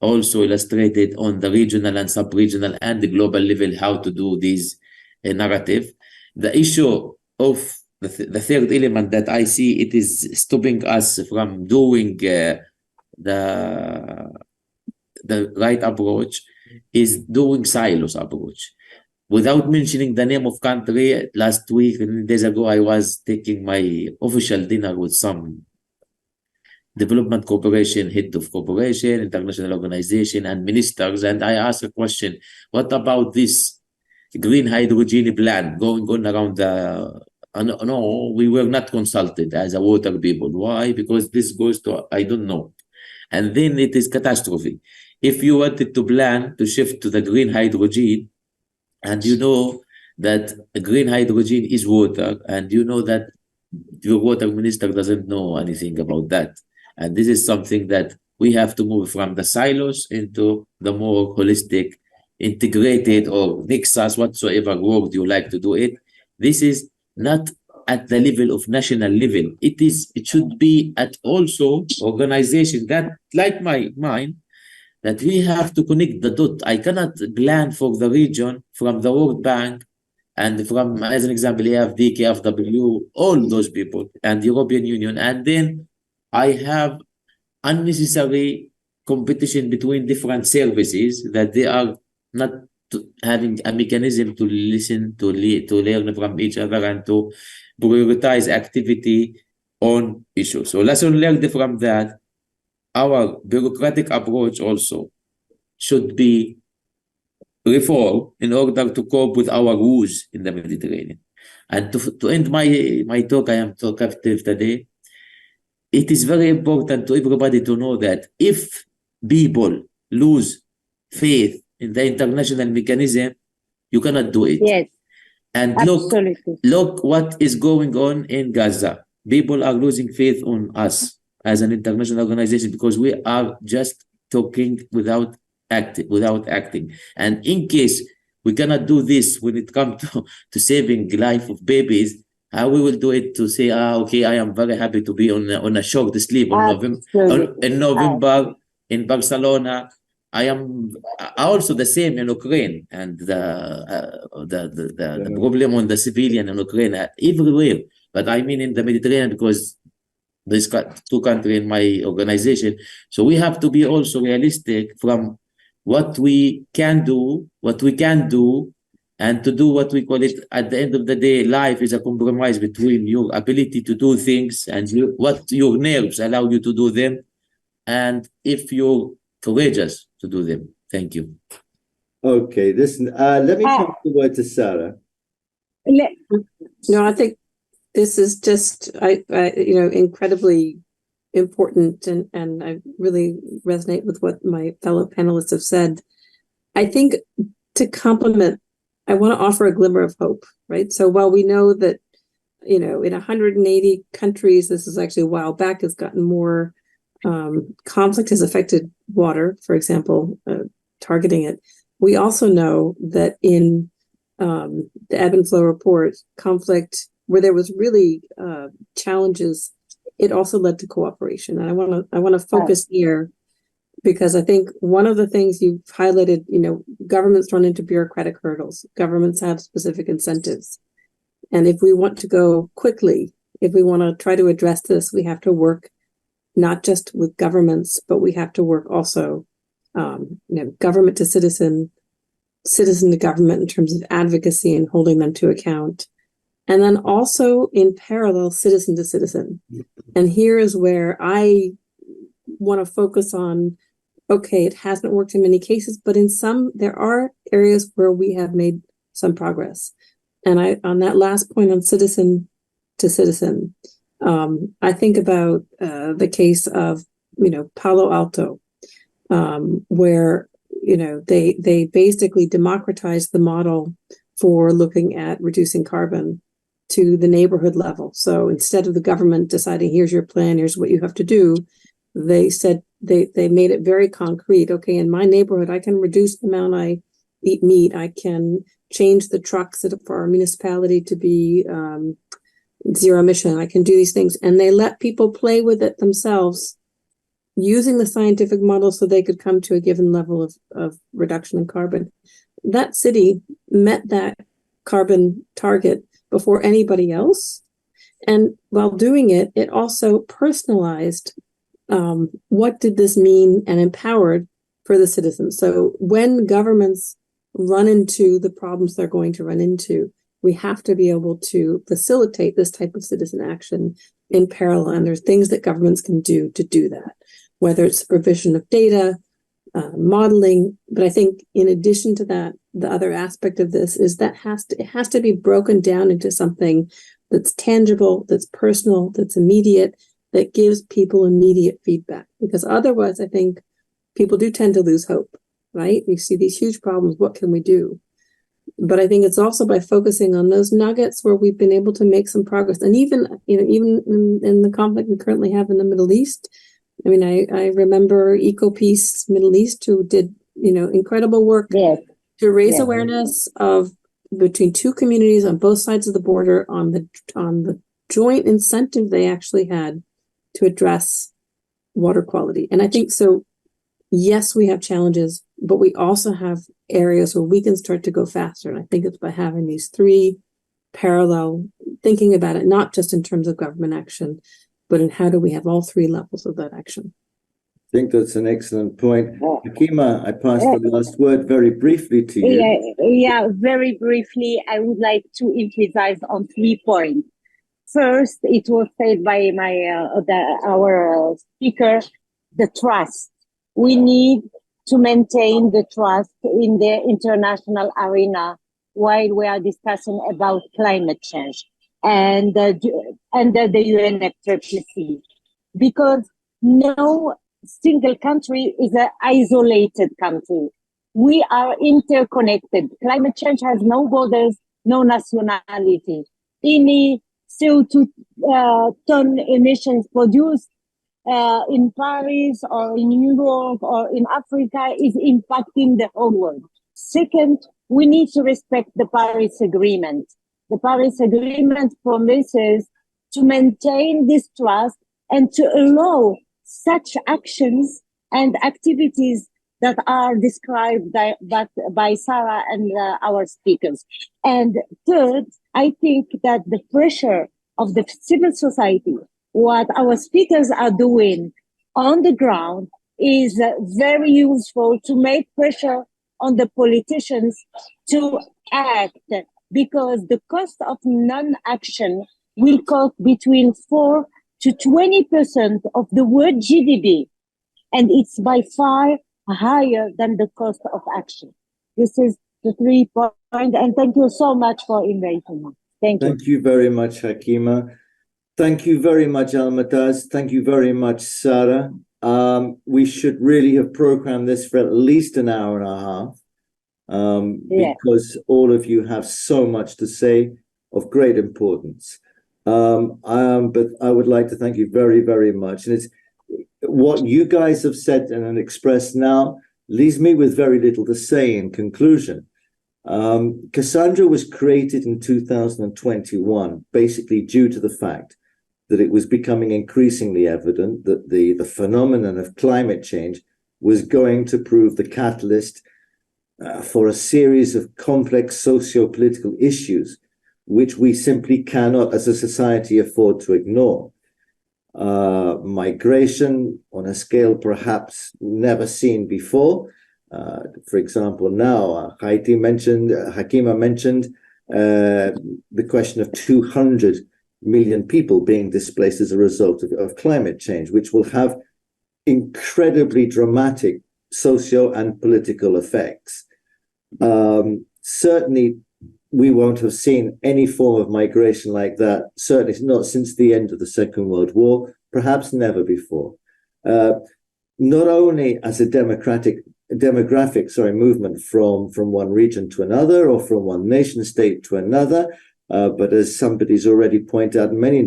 Speaker 3: also illustrated on the regional and sub-regional and the global level how to do this narrative. The issue of the third element that I see, it is stopping us from doing the right approach is doing silos approach. Without mentioning the name of country, last week and days ago, I was taking my official dinner with some development cooperation, head of cooperation, international organization, and ministers. And I asked a question, what about this green hydrogen plan going on around the... no, we were not consulted as a water people. Why? Because this goes to, I don't know. And then it is catastrophe. If you wanted to plan to shift to the green hydrogen, and you know that green hydrogen is water, and you know that your water minister doesn't know anything about that. And this is something that we have to move from the silos into the more holistic, integrated, or nexus, whatsoever word you like to do it. This is not at the level of national level. It should be at also organization that, like mine, that we have to connect the dot. I cannot plan for the region from the World Bank and from, as an example, AFD, KFW, all those people, and the European Union, and then I have unnecessary competition between different services that they are not having a mechanism to listen, to learn from each other, and to prioritize activity on issues. So lesson learned from that, our bureaucratic approach also should be reformed in order to cope with our woes in the Mediterranean. And to end my talk, I am talkative today. It is very important to everybody to know that if people lose faith in the international mechanism, you cannot do it.
Speaker 4: Yes.
Speaker 3: And
Speaker 4: Absolutely.
Speaker 3: look what is going on in Gaza. People are losing faith on us as an international organization because we are just talking without acting. And in case we cannot do this when it comes to saving the life of babies, how we will do it to say, okay, I am very happy to be on a short sleep in November in Barcelona. I am also the same in Ukraine, and the problem on the civilian in Ukraine everywhere. But I mean in the Mediterranean, because there's two countries in my organization. So we have to be also realistic from what we can do, and to do what we call it. At the end of the day, life is a compromise between your ability to do things and what your nerves allow you to do them, and if you're courageous to do them. Thank you.
Speaker 1: Okay, listen, let me pass the word to Sarah.
Speaker 5: No, I think this is just, incredibly important, and I really resonate with what my fellow panelists have said. I think to complement, I want to offer a glimmer of hope, right? So while we know that, in 180 countries, this is actually a while back, has gotten more, conflict has affected water, for example, targeting it. We also know that in the ebb and flow report, conflict, where there was really challenges, it also led to cooperation. And I want to focus here, because I think one of the things you've highlighted, governments run into bureaucratic hurdles. Governments have specific incentives. And if we want to go quickly, if we want to try to address this, we have to work not just with governments, but we have to work also, government to citizen, citizen to government in terms of advocacy and holding them to account. And then also in parallel, citizen to citizen. And here is where I want to focus on, okay, it hasn't worked in many cases, but in some, there are areas where we have made some progress. And on that last point on citizen to citizen, I think about the case of, Palo Alto, where, they basically democratized the model for looking at reducing carbon to the neighborhood level. So instead of the government deciding, here's your plan, here's what you have to do, they said they made it very concrete. Okay, in my neighborhood, I can reduce the amount I eat meat. I can change the trucks for our municipality to be zero emission. I can do these things. And they let people play with it themselves using the scientific model so they could come to a given level of reduction in carbon. That city met that carbon target before anybody else. And while doing it, it also personalized what did this mean and empowered for the citizens. So when governments run into the problems they're going to run into, we have to be able to facilitate this type of citizen action in parallel. And there's things that governments can do to do that, whether it's provision of data, modeling. But I think in addition to that, the other aspect of this is that it has to be broken down into something that's tangible, that's personal, that's immediate, that gives people immediate feedback. Because otherwise, I think people do tend to lose hope, right? We see these huge problems. What can we do? But I think it's also by focusing on those nuggets where we've been able to make some progress. And even in the conflict we currently have in the Middle East, I mean, I remember EcoPeace Middle East, who did, incredible work to raise awareness of between two communities on both sides of the border on the joint incentive they actually had to address water quality. And I think so, yes, we have challenges, but we also have areas where we can start to go faster. And I think it's by having these three parallel, thinking about it, not just in terms of government action, but in how do we have all three levels of that action.
Speaker 1: I think that's an excellent point. HAKIMA, I pass the last word very briefly to you.
Speaker 4: Yeah, very briefly, I would like to emphasize on 3 points. First, it was said by our speaker, the trust. We need to maintain the trust in the international arena while we are discussing about climate change and under the UNFCCC, because no single country is an isolated country. We are interconnected. Climate change has no borders, no nationality. Any CO2 ton emissions produced in Paris or in Europe or in Africa is impacting the whole world. Second, we need to respect the Paris Agreement. The Paris Agreement promises to maintain this trust and to allow such actions and activities that are described by Sarah and our speakers. And third, I think that the pressure of the civil society, what our speakers are doing on the ground, is very useful to make pressure on the politicians to act, because the cost of non-action will cost between 4 to 20% of the world GDP, and it's by far higher than the cost of action. This is the 3 points, and thank you so much for inviting me. Thank you.
Speaker 1: Thank you very much, HAKIMA. Thank you very much, ALMOTAZ. Thank you very much, Sarah. We should really have programmed this for at least an hour and a half, because all of you have so much to say of great importance. But I would like to thank you very, very much. And it's what you guys have said and expressed now leaves me with very little to say in conclusion. Cassandra was created in 2021, basically due to the fact that it was becoming increasingly evident that the phenomenon of climate change was going to prove the catalyst for a series of complex socio-political issues, which we simply cannot, as a society, afford to ignore. Migration on a scale perhaps never seen before. For example, now HAKIMA mentioned the question of 200 million people being displaced as a result of climate change, which will have incredibly dramatic socio and political effects. Certainly, we won't have seen any form of migration like that, certainly not since the end of the Second World War, perhaps never before. Not only as a demographic movement from one region to another or from one nation state to another, but as somebody's already pointed out, many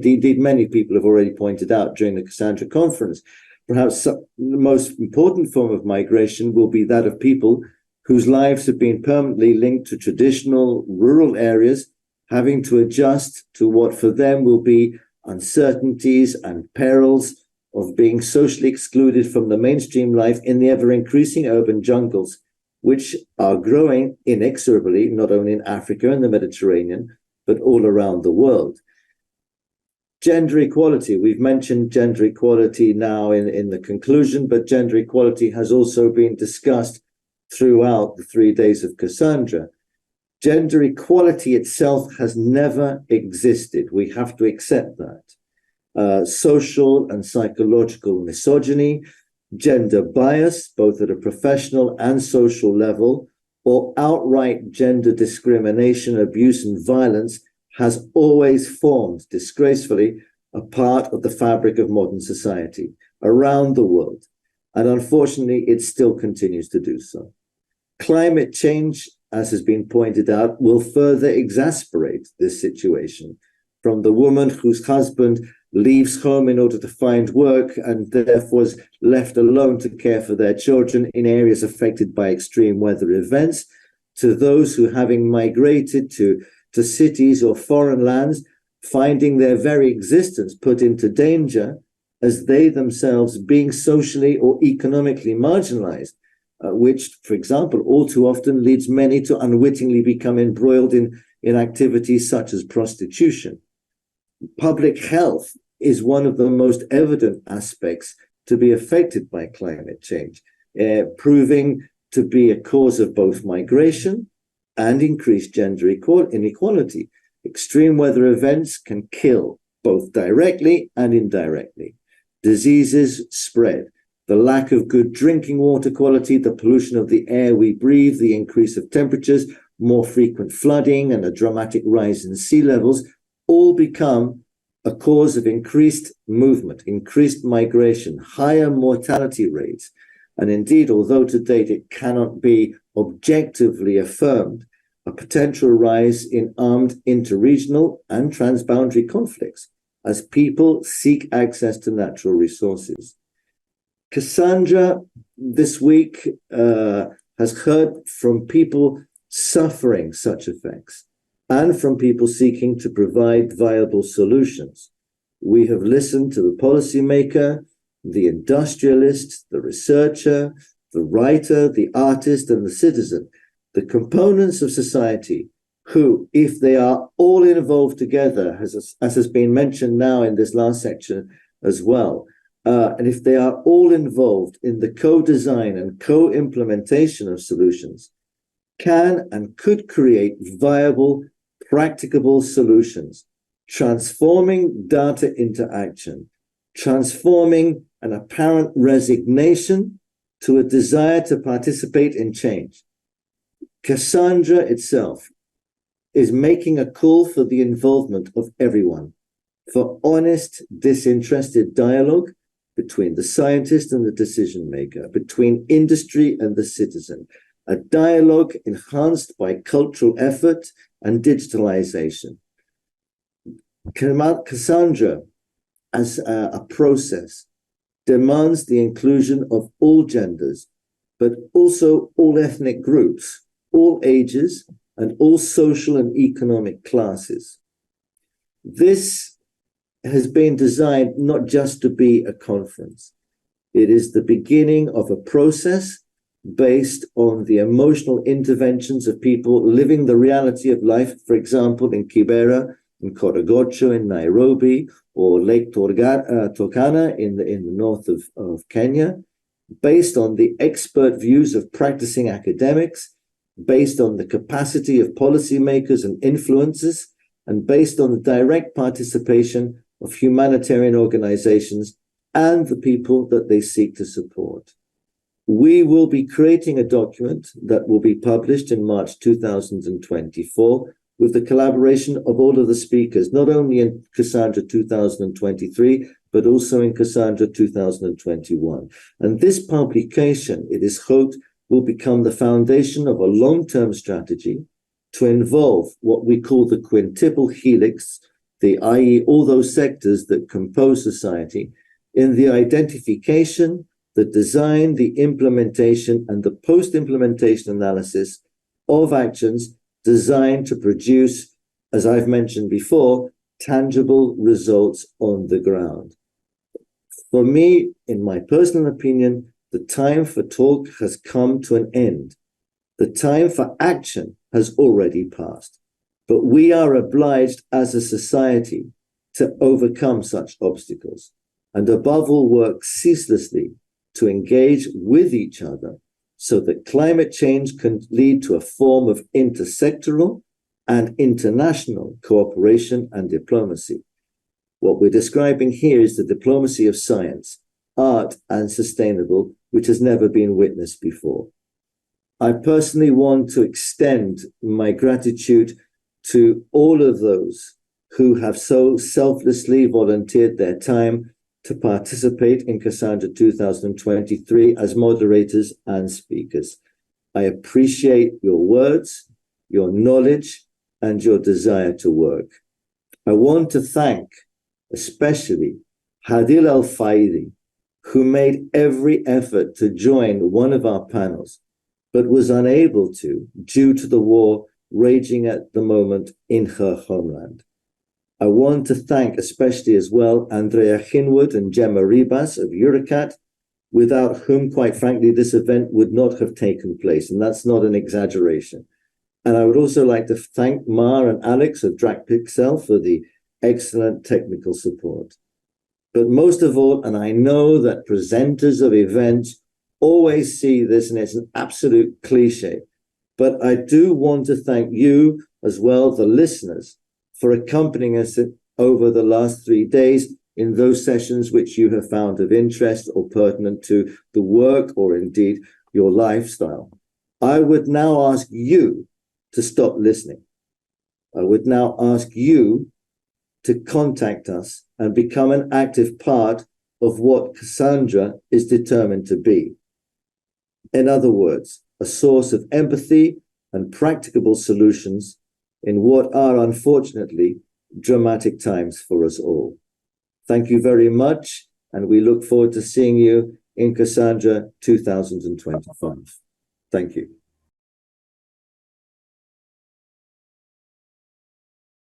Speaker 1: people have already pointed out during the Cassandra conference, perhaps the most important form of migration will be that of people whose lives have been permanently linked to traditional rural areas, having to adjust to what for them will be uncertainties and perils of being socially excluded from the mainstream life in the ever-increasing urban jungles, which are growing inexorably, not only in Africa and the Mediterranean, but all around the world. Gender equality, we've mentioned gender equality now in the conclusion, but gender equality has also been discussed throughout the 3 days of Cassandra. Gender equality itself has never existed. We have to accept that. Social and psychological misogyny, gender bias, both at a professional and social level, or outright gender discrimination, abuse, and violence has always formed, disgracefully, a part of the fabric of modern society around the world. And unfortunately, it still continues to do so. Climate change, as has been pointed out, will further exacerbate this situation. From the woman whose husband leaves home in order to find work and therefore is left alone to care for their children in areas affected by extreme weather events, to those who, having migrated to cities or foreign lands, finding their very existence put into danger as they themselves being socially or economically marginalized, which, for example, all too often leads many to unwittingly become embroiled in activities such as prostitution. Public health is one of the most evident aspects to be affected by climate change, proving to be a cause of both migration and increased gender inequality. Extreme weather events can kill both directly and indirectly. Diseases spread. The lack of good drinking water quality, the pollution of the air we breathe, the increase of temperatures, more frequent flooding, and a dramatic rise in sea levels all become a cause of increased movement, increased migration, higher mortality rates. And indeed, although to date it cannot be objectively affirmed, a potential rise in armed interregional and transboundary conflicts as people seek access to natural resources. Cassandra this week has heard from people suffering such effects and from people seeking to provide viable solutions. We have listened to the policymaker, the industrialist, the researcher, the writer, the artist, and the citizen, the components of society who, if they are all involved together, as has been mentioned now in this last section as well, and if they are all involved in the co-design and co-implementation of solutions, can and could create viable, practicable solutions, transforming data into action, transforming an apparent resignation to a desire to participate in change. Cassandra itself is making a call for the involvement of everyone, for honest, disinterested dialogue between the scientist and the decision maker, between industry and the citizen, a dialogue enhanced by cultural effort and digitalization. Cassandra, as a process, demands the inclusion of all genders, but also all ethnic groups, all ages, and all social and economic classes. This has been designed not just to be a conference. It is the beginning of a process based on the emotional interventions of people living the reality of life, for example, in Kibera, in Korogocho, in Nairobi, or Lake Turkana in the north of Kenya, based on the expert views of practicing academics, based on the capacity of policymakers and influencers, and based on the direct participation of humanitarian organizations and the people that they seek to support. We will be creating a document that will be published in March 2024 with the collaboration of all of the speakers, not only in Cassandra 2023, but also in Cassandra 2021. And this publication, it is hoped, will become the foundation of a long-term strategy to involve what we call the quintuple helix, i.e. all those sectors that compose society, in the identification, the design, the implementation, and the post-implementation analysis of actions designed to produce, as I've mentioned before, tangible results on the ground. For me, in my personal opinion, the time for talk has come to an end. The time for action has already passed. But we are obliged as a society to overcome such obstacles and above all work ceaselessly to engage with each other so that climate change can lead to a form of intersectoral and international cooperation and diplomacy. What we're describing here is the diplomacy of science, art, and sustainable, which has never been witnessed before. I personally want to extend my gratitude to all of those who have so selflessly volunteered their time to participate in Cassandra 2023 as moderators and speakers. I appreciate your words, your knowledge, and your desire to work. I want to thank especially Hadil Al-Faidi, who made every effort to join one of our panels, but was unable to due to the war raging at the moment in her homeland. I want to thank especially as well Andrea Hinwood and Gemma Ribas of Eurecat, without whom, quite frankly, this event would not have taken place, and that's not an exaggeration. And I would also like to thank Mar and Alex of DragPixel for the excellent technical support. But most of all, and I know that presenters of events always see this, and it's an absolute cliche, but I do want to thank you as well, the listeners, for accompanying us over the last 3 days in those sessions which you have found of interest or pertinent to the work or indeed your lifestyle. I would now ask you to stop listening. I would now ask you to contact us and become an active part of what Cassandra is determined to be. In other words, a source of empathy and practicable solutions in what are unfortunately dramatic times for us all. Thank you very much, and we look forward to seeing you in Cassandra 2025. Thank you.